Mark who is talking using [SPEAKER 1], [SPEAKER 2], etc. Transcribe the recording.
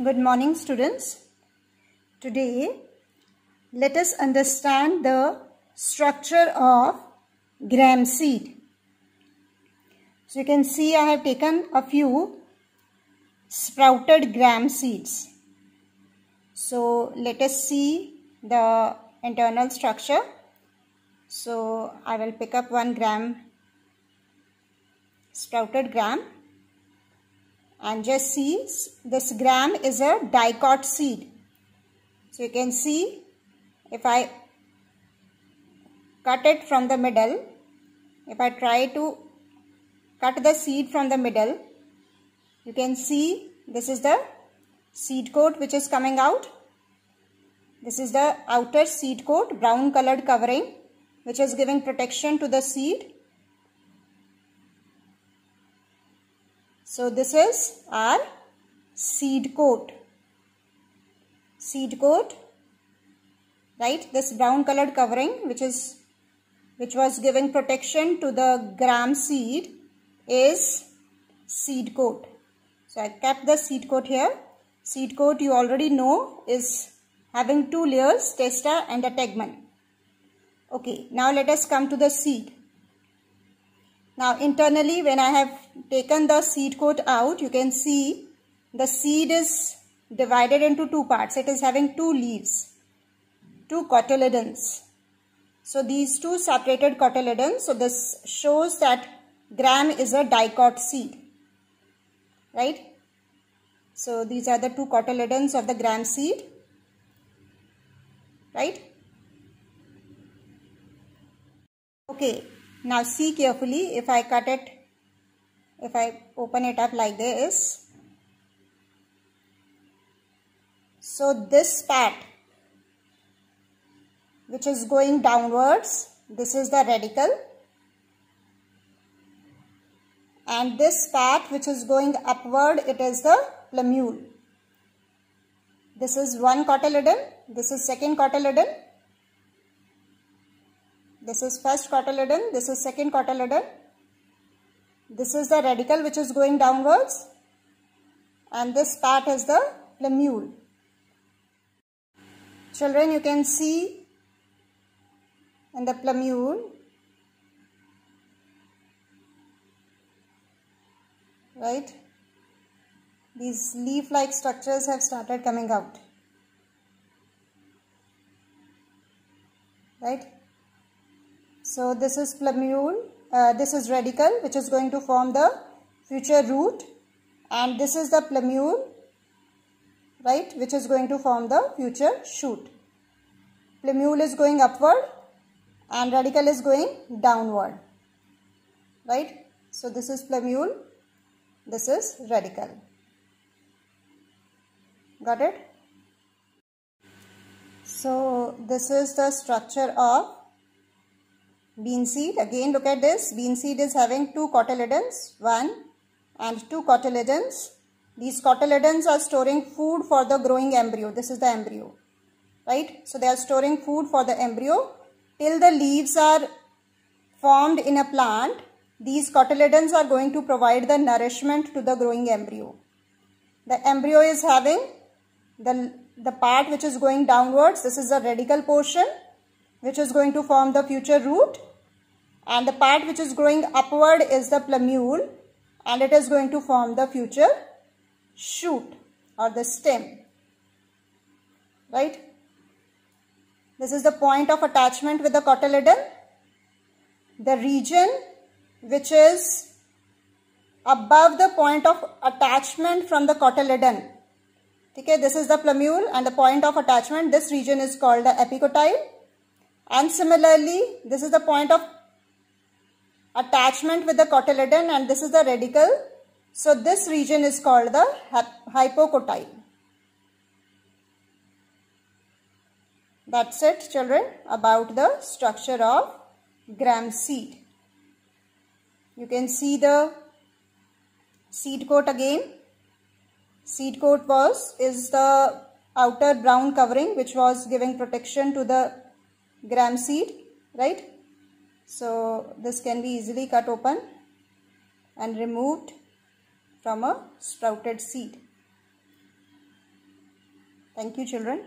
[SPEAKER 1] Good morning, students. Today, let us understand the structure of gram seed. So you can see I have taken a few sprouted gram seeds. So let us see the internal structure. So I will pick up 1 gram sprouted gram. And just see, this gram is a dicot seed. So you can see, if I cut it from the middle, if I try to cut the seed from the middle, you can see this is the seed coat which is coming out. This is the outer seed coat, brown colored covering, which is giving protection to the seed. So this is our seed coat. Seed coat, right? This brown colored covering which was giving protection to the gram seed is seed coat. So I kept the seed coat here. Seed coat, you already know, is having 2 layers, testa and a tegmen. Okay, now let us come to the seed. Now internally, when I have taken the seed coat out, you can see the seed is divided into 2 parts. It is having 2 leaves, 2 cotyledons. So these 2 separated cotyledons, so this shows that gram is a dicot seed, right? So these are the 2 cotyledons of the gram seed, right? Okay. Now see carefully, if I cut it, if I open it up like this, so this part which is going downwards, this is the radicle, and this part which is going upward, it is the plumule. This is 1 cotyledon, this is 2nd cotyledon. This is 1st cotyledon, this is 2nd cotyledon. This is the radicle which is going downwards, and this part is the plumule. Children, you can see in the plumule, right, these leaf-like structures have started coming out, right? So this is plumule, this is radicle which is going to form the future root, and this is the plumule, right, which is going to form the future shoot. Plumule is going upward and radicle is going downward, right? So this is plumule, this is radicle. Got it? So this is the structure of bean seed. Again, look at this. Bean seed is having 2 cotyledons, 1 and 2 cotyledons. These cotyledons are storing food for the growing embryo. This is the embryo, right? So they are storing food for the embryo. Till the leaves are formed in a plant, these cotyledons are going to provide the nourishment to the growing embryo. The embryo is having the part which is going downwards. This is the radical portion which is going to form the future root, and the part which is growing upward is the plumule, and it is going to form the future shoot or the stem, right? This is the point of attachment with the cotyledon. The region which is above the point of attachment from the cotyledon, okay, this is the plumule, and the point of attachment, this region is called the epicotyle. And similarly, this is the point of attachment with the cotyledon, and this is the radicle. So this region is called the hypocotyle. That's it, children, about the structure of gram seed. You can see the seed coat again. Seed coat is the outer brown covering which was giving protection to the gram seed, right? So this can be easily cut open and removed from a sprouted seed. Thank you, children.